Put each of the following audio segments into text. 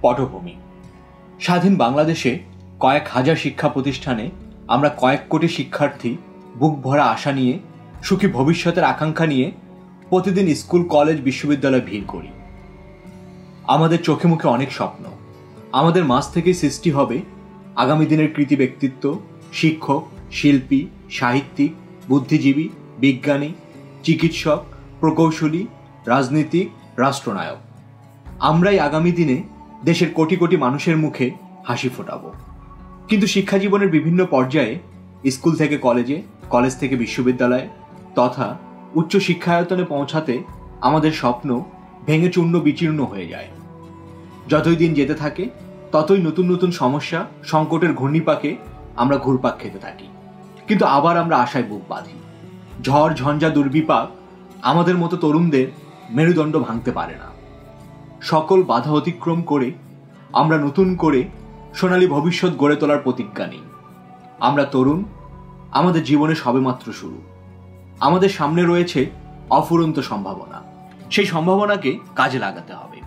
পটভূমি। স্বাধীন বাংলাদেশে কয়েক হাজার শিক্ষা প্রতিষ্ঠানে আমরা কয়েক কোটি শিক্ষার্থী বুক ভরা আশা নিয়ে, সুখী ভবিষ্যতের আকাঙ্ক্ষা নিয়ে প্রতিদিন স্কুল, কলেজ, বিশ্ববিদ্যালয়ে ভিড় করি। আমাদের চোখে মুখে অনেক স্বপ্ন। আমাদের মাঝ থেকেই সৃষ্টি হবে আগামী দিনের কৃতি ব্যক্তিত্ব, শিক্ষক, শিল্পী, সাহিত্যিক, বুদ্ধিজীবী, বিজ্ঞানী, চিকিৎসক, প্রকৌশলী, রাজনীতিক, রাষ্ট্রনায়ক। আমরাই আগামী দিনে দেশের কোটি কোটি মানুষের মুখে হাসি ফোটাবো। কিন্তু শিক্ষা জীবনের বিভিন্ন পর্যায়ে, স্কুল থেকে কলেজে, কলেজ থেকে বিশ্ববিদ্যালয়ে তথা উচ্চ শিক্ষায়তনে পৌঁছাতে আমাদের স্বপ্ন ভেঙে চূর্ণ বিচীর্ণ হয়ে যায়। যতই দিন যেতে থাকে ততই নতুন নতুন সমস্যা, সংকটের ঘূর্ণিপাকে আমরা ঘুরপাক খেতে থাকি। কিন্তু আবার আমরা আশায় বুক বাঁধি। ঝড়, ঝঞ্ঝা, দুর্বিপাক আমাদের মতো তরুণদের মেরুদণ্ড ভাঙতে পারে না। সকল বাধা অতিক্রম করে আমরা নতুন করে সোনালী ভবিষ্যৎ গড়ে তোলার প্রতিজ্ঞা নিই। আমরা তরুণ, আমাদের জীবনে সবেমাত্র শুরু। আমাদের সামনে রয়েছে অফুরন্ত সম্ভাবনা। সেই সম্ভাবনাকে কাজে লাগাতে হবে।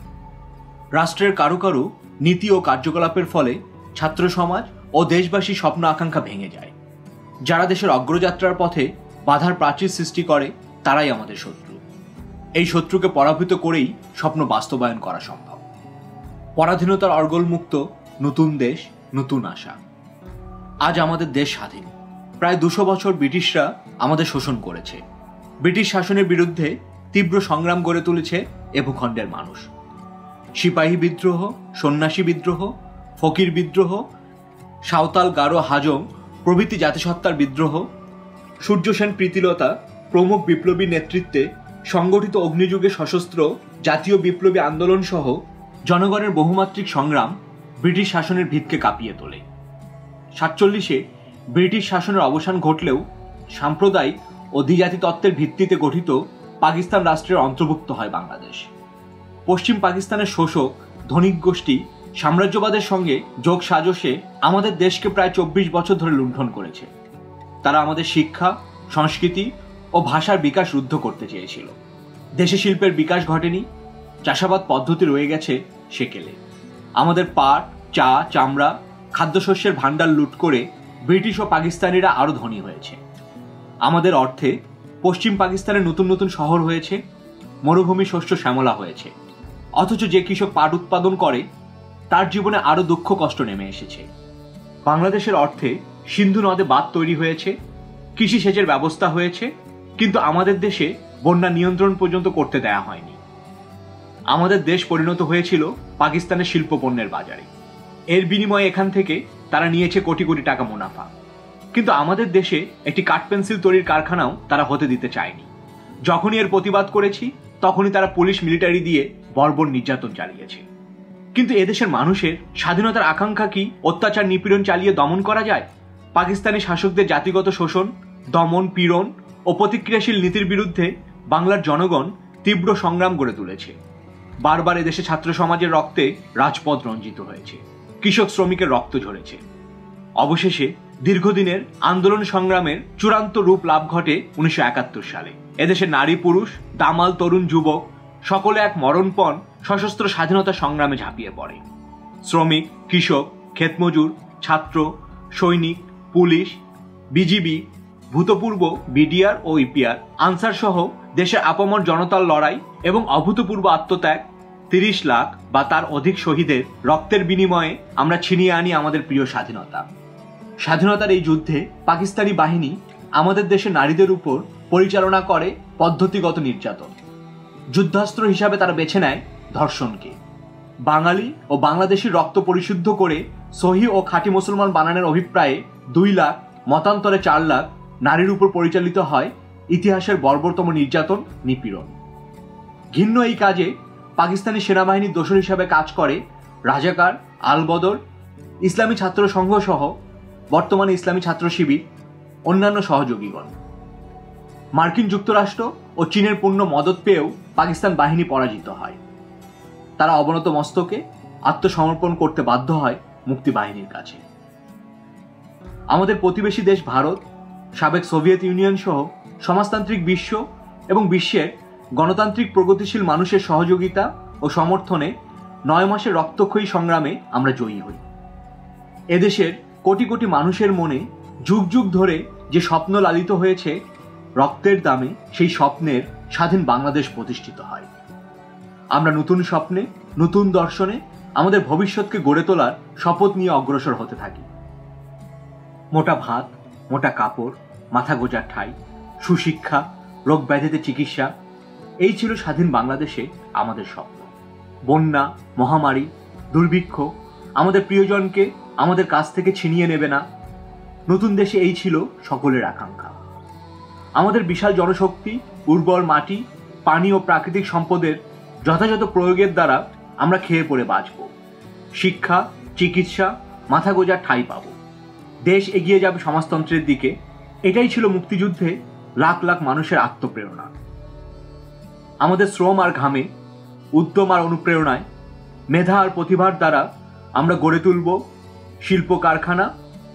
রাষ্ট্রের কারো কারো নীতি ও কার্যকলাপের ফলে ছাত্র সমাজ ও দেশবাসীর স্বপ্ন আকাঙ্ক্ষা ভেঙে যায়। যারা দেশের অগ্রযাত্রার পথে বাধার প্রাচীর সৃষ্টি করে তারাই আমাদের শত্রু। এই শত্রুকে পরাভূত করেই স্বপ্ন বাস্তবায়ন করা সম্ভব। পরাধীনতার অর্গলমুক্ত নতুন দেশ, নতুন আশা। আজ আমাদের দেশ স্বাধীন। প্রায় 200 বছর ব্রিটিশরা আমাদের শোষণ করেছে। ব্রিটিশ শাসনের বিরুদ্ধে তীব্র সংগ্রাম গড়ে তুলেছে এ ভূখণ্ডের মানুষ। সিপাহী বিদ্রোহ, সন্ন্যাসী বিদ্রোহ, ফকির বিদ্রোহ, সাঁওতাল, গারো, হাজং প্রভৃতি জাতিসত্তার বিদ্রোহ, সূর্য সেন, প্রীতিলতা প্রমুখ বিপ্লবী নেতৃত্বে সংগঠিত অগ্নিযুগে সশস্ত্র জাতীয় বিপ্লবী আন্দোলন সহ জনগণের বহুমাত্রিক সংগ্রাম ব্রিটিশ শাসনের ভিতকে কাঁপিয়ে তোলে। 47-এ ব্রিটিশ শাসনের অবসান ঘটলেও সাম্প্রদায়িক ও দ্বিজাতি তত্ত্বের ভিত্তিতে গঠিত পাকিস্তান রাষ্ট্রের অন্তর্ভুক্ত হয় বাংলাদেশ। পশ্চিম পাকিস্তানের শোষক ধনিক গোষ্ঠী সাম্রাজ্যবাদের সঙ্গে যোগ সাজসে আমাদের দেশকে প্রায় 24 বছর ধরে লুণ্ঠন করেছে। তারা আমাদের শিক্ষা, সংস্কৃতি ও ভাষার বিকাশ রুদ্ধ করতে চেয়েছিল। দেশে শিল্পের বিকাশ ঘটেনি, চাষাবাদ পদ্ধতি রয়ে গেছে সেকেলে। আমাদের পাট, চা, চামড়া, খাদ্যশস্যের ভাণ্ডার লুট করে ব্রিটিশ ও পাকিস্তানিরা আরও ধনী হয়েছে। আমাদের অর্থে পশ্চিম পাকিস্তানে নতুন নতুন শহর হয়েছে, মরুভূমি শস্য শ্যামলা হয়েছে। অথচ যে কৃষক পাট উৎপাদন করে তার জীবনে আরও দুঃখ কষ্ট নেমে এসেছে। বাংলাদেশের অর্থে সিন্ধু নদে বাঁধ তৈরি হয়েছে, কৃষি সেচের ব্যবস্থা হয়েছে, কিন্তু আমাদের দেশে বন্যা নিয়ন্ত্রণ পর্যন্ত করতে দেয়া হয়নি। আমাদের দেশ পরিণত হয়েছিল পাকিস্তানের শিল্প পণ্যের বাজারে। এর বিনিময়ে এখান থেকে তারা নিয়েছে কোটি কোটি টাকা মুনাফা। কিন্তু আমাদের দেশে একটি কাঠ পেন্সিল তৈরির কারখানাও তারা হতে দিতে চায়নি। যখনই এর প্রতিবাদ করেছি তখনই তারা পুলিশ, মিলিটারি দিয়ে বর্বর নির্যাতন চালিয়েছে। কিন্তু এদেশের মানুষের স্বাধীনতার আকাঙ্ক্ষা কি অত্যাচার, নিপীড়ন চালিয়ে দমন করা যায়? পাকিস্তানি শাসকদের জাতিগত শোষণ, দমন, পীড়ন ও প্রতিক্রিয়াশীল নীতির বিরুদ্ধে বাংলার জনগণ তীব্র সংগ্রাম গড়ে তুলেছে। বারবার এদেশে ছাত্র সমাজের রক্তে রাজপথ রঞ্জিত হয়েছে, কৃষক শ্রমিকের রক্ত ঝরেছে। অবশেষে দীর্ঘদিনের আন্দোলন সংগ্রামের চূড়ান্ত রূপ লাভ ঘটে 1971 সালে। এদেশের নারী, পুরুষ, দামাল, তরুণ, যুবক সকলে এক মরণপণ সশস্ত্র স্বাধীনতা সংগ্রামে ঝাঁপিয়ে পড়ে। শ্রমিক, কৃষক, ক্ষেতমজুর, ছাত্র, সৈনিক, পুলিশ, বিজিবি, ভূতপূর্ব বিডিআর ও ইপিআর, আনসার সহ দেশের আপামর জনতার লড়াই এবং অভূতপূর্ব আত্মত্যাগ, 30 লাখ বা তার অধিক শহীদের রক্তের বিনিময়ে আমরা ছিনিয়ে আনি আমাদের প্রিয় স্বাধীনতা। স্বাধীনতার এই যুদ্ধে পাকিস্তানি বাহিনী আমাদের দেশে নারীদের উপর পরিচালনা করে পদ্ধতিগত নির্যাতন। যুদ্ধাস্ত্র হিসাবে তারা বেছে নেয় ধর্ষণকে। বাঙালি ও বাংলাদেশী রক্ত পরিশুদ্ধ করে সহি ও খাঁটি মুসলমান বানানোর অভিপ্রায়ে 2 লাখ, মতান্তরে 4 লাখ নারীর উপর পরিচালিত হয় ইতিহাসের বর্বরতম নির্যাতন, নিপীড়ন। ঘৃণ্য এই কাজে পাকিস্তানি সেনাবাহিনীর দোসর হিসাবে কাজ করে রাজাকার, আল-বদর, ইসলামী ছাত্র সংঘ সহ বর্তমানে ইসলামী ছাত্র শিবির, অন্যান্য সহযোগীগণ। মার্কিন যুক্তরাষ্ট্র ও চীনের পূর্ণ মদত পেয়েও পাকিস্তান বাহিনী পরাজিত হয়। তারা অবনত মস্তকে আত্মসমর্পণ করতে বাধ্য হয় মুক্তিবাহিনীর কাছে। আমাদের প্রতিবেশী দেশ ভারত, সাবেক সোভিয়েত ইউনিয়ন সহ সমাজতান্ত্রিক বিশ্ব এবং বিশ্বের গণতান্ত্রিক প্রগতিশীল মানুষের সহযোগিতা ও সমর্থনে 9 মাসের রক্তক্ষয়ী সংগ্রামে আমরা জয়ী হই। এদেশের কোটি কোটি মানুষের মনে যুগ যুগ ধরে যে স্বপ্ন লালিত হয়েছে, রক্তের দামে সেই স্বপ্নের স্বাধীন বাংলাদেশ প্রতিষ্ঠিত হয়। আমরা নতুন স্বপ্নে, নতুন দর্শনে আমাদের ভবিষ্যৎকে গড়ে তোলার শপথ নিয়ে অগ্রসর হতে থাকি। মোটা ভাত, মোটা কাপড়, মাথা গোজার ঠাঁই, সুশিক্ষা, রোগ ব্যাধিতে চিকিৎসা, এই ছিল স্বাধীন বাংলাদেশে আমাদের স্বপ্ন। বন্যা, মহামারী, দুর্ভিক্ষ আমাদের প্রিয়জনকে আমাদের কাছ থেকে ছিনিয়ে নেবে না। নতুন দেশে এই ছিল সকলের আকাঙ্ক্ষা। আমাদের বিশাল জনশক্তি, উর্বর মাটি, পানি ও প্রাকৃতিক সম্পদের যথাযথ প্রয়োগের দ্বারা আমরা খেয়ে পড়ে বাঁচব। শিক্ষা, চিকিৎসা, মাথা গোজার ঠাঁই পাব। দেশ এগিয়ে যাবে সমাজতন্ত্রের দিকে। এটাই ছিল মুক্তিযুদ্ধে লাখ লাখ মানুষের আত্মপ্রেরণা। আমাদের শ্রম আর ঘামে, উদ্যম আর অনুপ্রেরণায়, মেধা আর প্রতিভার দ্বারা আমরা গড়ে তুলব শিল্প কারখানা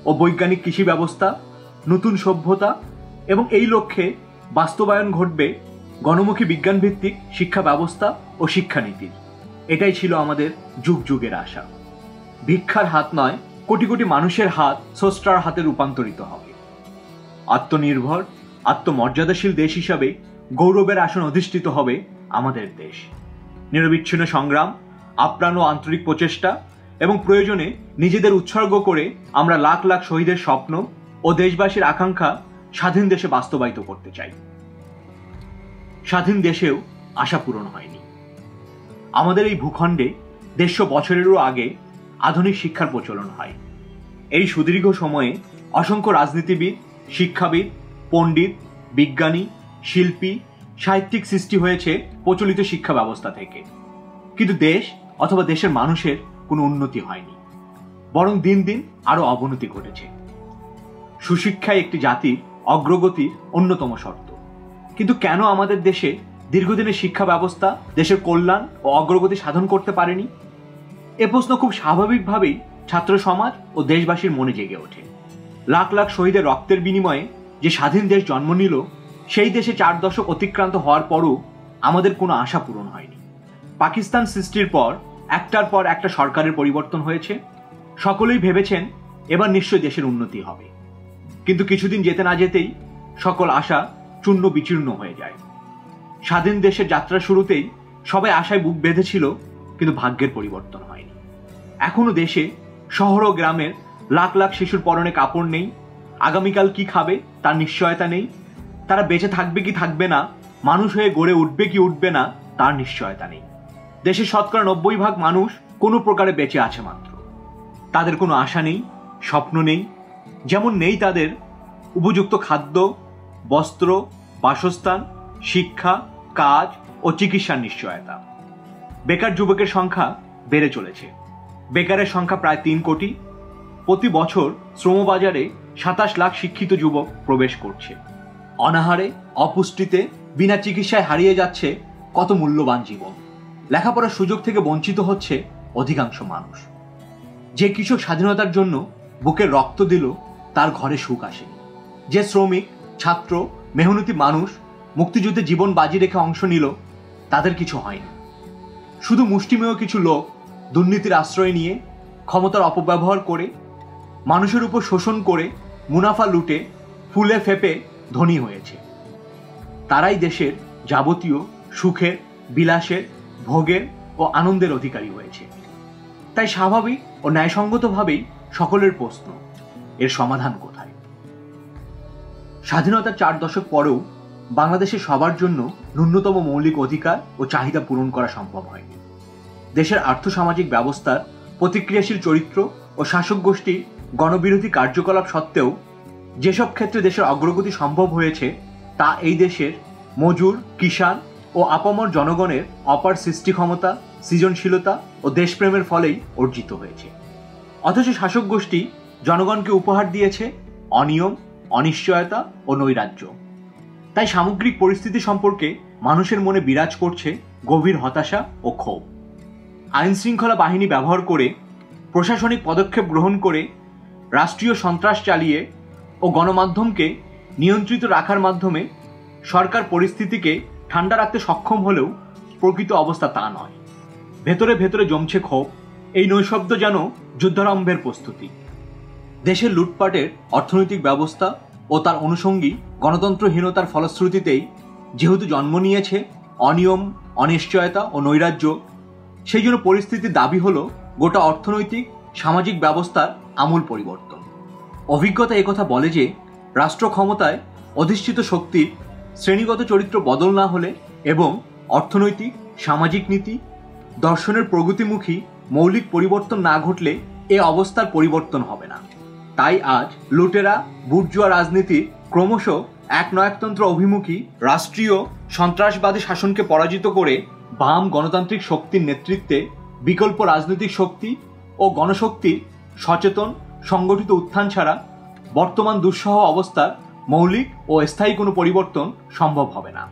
ও বৈজ্ঞানিক কৃষি ব্যবস্থা, নতুন সভ্যতা, এবং এই লক্ষ্যে বাস্তবায়ন ঘটবে গণমুখী বিজ্ঞানভিত্তিক শিক্ষা ব্যবস্থা ও শিক্ষানীতির। এটাই ছিল আমাদের যুগ যুগের আশা। ভিক্ষার হাত নয়, কোটি কোটি মানুষের হাত স্রষ্টার হাতে রূপান্তরিত হবে। আত্মনির্ভর, আত্মমর্যাদাশীল দেশ হিসাবে গৌরবের আসন অধিষ্ঠিত হবে আমাদের দেশ। নিরবিচ্ছিন্ন সংগ্রাম, আপ্রাণ ও আন্তরিক প্রচেষ্টা এবং প্রয়োজনে নিজেদের উৎসর্গ করে আমরা লাখ লাখ শহীদের স্বপ্ন ও দেশবাসীর আকাঙ্ক্ষা স্বাধীন দেশে বাস্তবায়িত করতে চাই। স্বাধীন দেশেও আশা পূরণ হয়নি। আমাদের এই ভূখণ্ডে 150 বছরেরও আগে আধুনিক শিক্ষার প্রচলন হয়। এই সুদীর্ঘ সময়ে অসংখ্য রাজনীতিবিদ, শিক্ষাবিদ, পণ্ডিত, বিজ্ঞানী, শিল্পী, সাহিত্যিক সৃষ্টি হয়েছে প্রচলিত শিক্ষা ব্যবস্থা থেকে। কিন্তু দেশ অথবা দেশের মানুষের কোনো উন্নতি হয়নি, বরং দিন দিন আরো অবনতি ঘটেছে। সুশিক্ষাই একটি জাতির অগ্রগতির অন্যতম শর্ত। কিন্তু কেন আমাদের দেশে দীর্ঘদিনের শিক্ষা ব্যবস্থা দেশের কল্যাণ ও অগ্রগতি সাধন করতে পারেনি? এ প্রশ্ন খুব স্বাভাবিকভাবেই ছাত্র সমাজ ও দেশবাসীর মনে জেগে ওঠে। লাখ লাখ শহীদের রক্তের বিনিময়ে যে স্বাধীন দেশ জন্ম নিল, সেই দেশে 4 দশক অতিক্রান্ত হওয়ার পরও আমাদের কোনো আশা পূরণ হয়নি। পাকিস্তান সৃষ্টির পর একটার পর একটা সরকারের পরিবর্তন হয়েছে। সকলেই ভেবেছেন এবার নিশ্চয়ই দেশের উন্নতি হবে। কিন্তু কিছুদিন যেতে না যেতেই সকল আশা চূর্ণ বিচূর্ণ হয়ে যায়। স্বাধীন দেশের যাত্রা শুরুতেই সবাই আশায় বুক বেঁধেছিল, কিন্তু ভাগ্যের পরিবর্তন হয়নি। এখনো দেশে শহর ও গ্রামের লাখ লাখ শিশুর পরনে কাপড় নেই, আগামীকাল কি খাবে তার নিশ্চয়তা নেই, তারা বেঁচে থাকবে কি থাকবে না, মানুষ হয়ে গড়ে উঠবে কি উঠবে না তার নিশ্চয়তা নেই। দেশের শতকরা 90% মানুষ কোনো প্রকারে বেঁচে আছে মাত্র। তাদের কোনো আশা নেই, স্বপ্ন নেই। যেমন নেই তাদের উপযুক্ত খাদ্য, বস্ত্র, বাসস্থান, শিক্ষা, কাজ ও চিকিৎসার নিশ্চয়তা। বেকার যুবকের সংখ্যা বেড়ে চলেছে। বেকারের সংখ্যা প্রায় 3 কোটি। প্রতি বছর শ্রমবাজারে 27 লাখ শিক্ষিত যুবক প্রবেশ করছে। অনাহারে, অপুষ্টিতে, বিনা চিকিৎসায় হারিয়ে যাচ্ছে কত মূল্যবান জীবন। লেখাপড়ার সুযোগ থেকে বঞ্চিত হচ্ছে অধিকাংশ মানুষ। যে কৃষক স্বাধীনতার জন্য বুকের রক্ত দিল, তার ঘরে সুখ আসেনি। যে শ্রমিক, ছাত্র, মেহনতি মানুষ মুক্তিযুদ্ধে জীবন বাজি রেখে অংশ নিল, তাদের কিছু হয়নি। শুধু মুষ্টিমেয় কিছু লোক দুর্নীতির আশ্রয় নিয়ে, ক্ষমতার অপব্যবহার করে, মানুষের উপর শোষণ করে, মুনাফা লুটে ফুলে ফেপে ধনী হয়েছে। তারাই দেশের যাবতীয় সুখের, বিলাসের, ভোগের ও আনন্দের অধিকারী হয়েছে। তাই স্বাভাবিক ও ন্যায়সঙ্গতভাবেই সকলের প্রশ্ন, এর সমাধান কোথায়? স্বাধীনতার 4 দশক পরেও বাংলাদেশে সবার জন্য ন্যূনতম মৌলিক অধিকার ও চাহিদা পূরণ করা সম্ভব হয়নি। দেশের আর্থসামাজিক ব্যবস্থার প্রতিক্রিয়াশীল চরিত্র ও শাসক গোষ্ঠীর গণবিরোধী কার্যকলাপ সত্ত্বেও যেসব ক্ষেত্রে দেশের অগ্রগতি সম্ভব হয়েছে, তা এই দেশের মজুর, কিষাণ ও আপামর জনগণের অপার সৃষ্টি ক্ষমতা, সৃজনশীলতা ও দেশপ্রেমের ফলেই অর্জিত হয়েছে। অথচ শাসক গোষ্ঠী জনগণকে উপহার দিয়েছে অনিয়ম, অনিশ্চয়তা ও নৈরাজ্য। তাই সামগ্রিক পরিস্থিতি সম্পর্কে মানুষের মনে বিরাজ করছে গভীর হতাশা ও ক্ষোভ। আইন শৃঙ্খলা বাহিনী ব্যবহার করে, প্রশাসনিক পদক্ষেপ গ্রহণ করে, রাষ্ট্রীয় সন্ত্রাস চালিয়ে ও গণমাধ্যমকে নিয়ন্ত্রিত রাখার মাধ্যমে সরকার পরিস্থিতিকে ঠান্ডা রাখতে সক্ষম হলেও প্রকৃত অবস্থা তা নয়। ভেতরে ভেতরে জমছে ক্ষোভ। এই নৈশব্দ যেন যুদ্ধারম্ভের প্রস্তুতি। দেশের লুটপাটের অর্থনৈতিক ব্যবস্থা ও তার অনুষঙ্গী গণতন্ত্রহীনতার ফলশ্রুতিতেই যেহেতু জন্ম নিয়েছে অনিয়ম, অনিশ্চয়তা ও নৈরাজ্য, সেই জন্য পরিস্থিতির দাবি হলো গোটা অর্থনৈতিক সামাজিক ব্যবস্থার আমূল পরিবর্তন। অভিজ্ঞতা একথা বলে যে রাষ্ট্র ক্ষমতায় অধিষ্ঠিত শক্তির শ্রেণীগত চরিত্র বদল না হলে এবং অর্থনৈতিক সামাজিক নীতি দর্শনের প্রগতিমুখী মৌলিক পরিবর্তন না ঘটলে এ অবস্থার পরিবর্তন হবে না। তাই আজ লুটেরা বুর্জুয়া রাজনীতির ক্রমশ একনায়কতন্ত্র অভিমুখী রাষ্ট্রীয় সন্ত্রাসবাদী শাসনকে পরাজিত করে বাম গণতান্ত্রিক শক্তির নেতৃত্বে বিকল্প রাজনৈতিক শক্তি ও গণশক্তির সচেতন সংগঠিত উত্থান ছাড়া বর্তমান দুঃসহ অবস্থার মৌলিক ও স্থায়ী কোনো পরিবর্তন সম্ভব হবে না।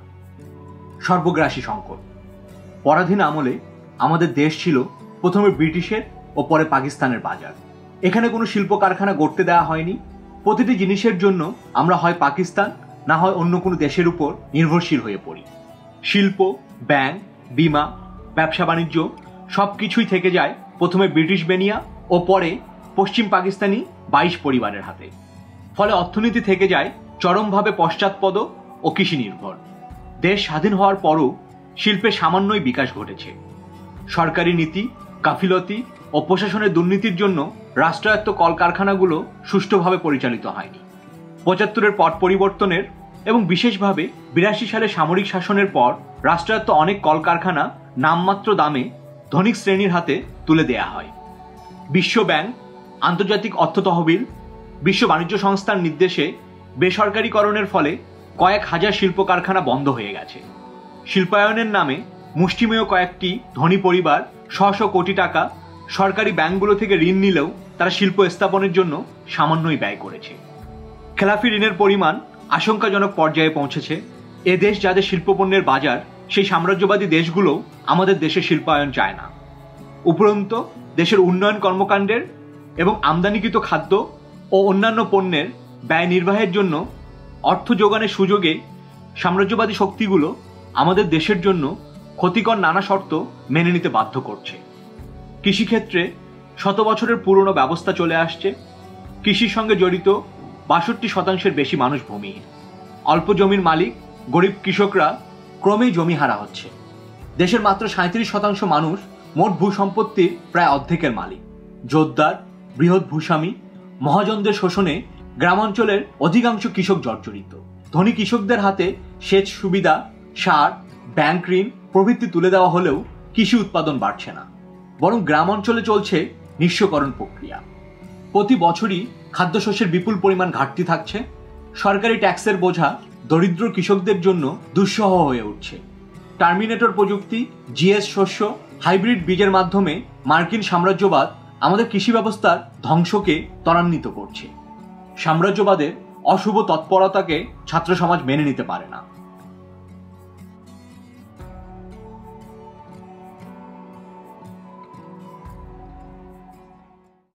সর্বগ্রাসী সংকট। পরাধীন আমলে আমাদের দেশ ছিল প্রথমে ব্রিটিশের ও পরে পাকিস্তানের বাজার। এখানে কোনো শিল্প কারখানা গড়তে দেওয়া হয়নি। প্রতিটি জিনিসের জন্য আমরা হয় পাকিস্তান না হয় অন্য কোনো দেশের উপর নির্ভরশীল হয়ে পড়ি। শিল্প, ব্যাংক, বিমা, ব্যবসা বাণিজ্য সব কিছুই থেকে যায় প্রথমে ব্রিটিশ বেনিয়া ও পরে পশ্চিম পাকিস্তানি 22 পরিবারের হাতে। ফলে অর্থনীতি থেকে যায় চরমভাবে পশ্চাৎপদ ও কৃষি নির্ভর। দেশ স্বাধীন হওয়ার পরও শিল্পের সামান্যই বিকাশ ঘটেছে। সরকারি নীতি, গাফিলতি ও প্রশাসনের দুর্নীতির জন্য রাষ্ট্রায়ত্ত কলকারখানাগুলো সুষ্ঠুভাবে পরিচালিত হয়নি। 75-এর পট পরিবর্তনের এবং বিশেষভাবে 82 সালে সামরিক শাসনের পর রাষ্ট্রায়ত্ত অনেক কলকারখানা নামমাত্র দামে ধনিক শ্রেণীর হাতে তুলে দেয়া হয়। বিশ্ব ব্যাংক, আন্তর্জাতিক অর্থ তহবিল, বিশ্ব বাণিজ্য সংস্থার নির্দেশে বেসরকারীকরণের ফলে কয়েক হাজার শিল্প কারখানা বন্ধ হয়ে গেছে। শিল্পায়নের নামে মুষ্টিমেয় কয়েকটি ধনী পরিবার শ কোটি টাকা সরকারি ব্যাংকগুলো থেকে ঋণ নিলেও তারা শিল্প স্থাপনের জন্য সামান্যই ব্যয় করেছে। খেলাফি ঋণের পরিমাণ আশঙ্কাজনক পর্যায়ে পৌঁছেছে। এ দেশ যাদের শিল্পপণ্যের বাজার, সেই সাম্রাজ্যবাদী দেশগুলো আমাদের দেশে শিল্পায়ন চায় না। উপরন্তু দেশের উন্নয়ন কর্মকাণ্ডের এবং আমদানিকৃত খাদ্য ও অন্যান্য পণ্যের ব্যয় নির্বাহের জন্য অর্থ যোগানের সুযোগে সাম্রাজ্যবাদী শক্তিগুলো আমাদের দেশের জন্য ক্ষতিকর নানা শর্ত মেনে নিতে বাধ্য করছে। কৃষিক্ষেত্রে শত বছরের পুরনো ব্যবস্থা চলে আসছে। কৃষির সঙ্গে জড়িত 62% বেশি মানুষ ভূমিহীন। অল্প জমির মালিক গরিব কৃষকরা ক্রমেই জমি হারা হচ্ছে। দেশের মাত্র 37% মানুষ মোট ভূসম্পত্তির প্রায় অর্ধেকের মালিক। জোরদার বৃহৎ ভূস্বামী মহাজনদের শোষণে গ্রামাঞ্চলের অধিকাংশ কৃষক জর্জরিত। ধনী কৃষকদের হাতে সেচ সুবিধা, সার, ব্যাংক ঋণ প্রভৃতি তুলে দেওয়া হলেও কৃষি উৎপাদন বাড়ছে না, বরং গ্রামাঞ্চলে চলছে নিঃস্বকরণ প্রক্রিয়া। প্রতি বছরই খাদ্যশস্যের বিপুল পরিমাণ ঘাটতি থাকছে। সরকারি ট্যাক্সের বোঝা দরিদ্র কৃষকদের জন্য দুঃসহ হয়ে উঠছে। টার্মিনেটর প্রযুক্তি, জিএস শস্য, হাইব্রিড বীজের মাধ্যমে মার্কিন সাম্রাজ্যবাদ আমাদের কৃষি ব্যবস্থার ধ্বংসকে ত্বরান্বিত করছে। সাম্রাজ্যবাদের অশুভ তৎপরতাকে ছাত্র সমাজ মেনে নিতে পারে না।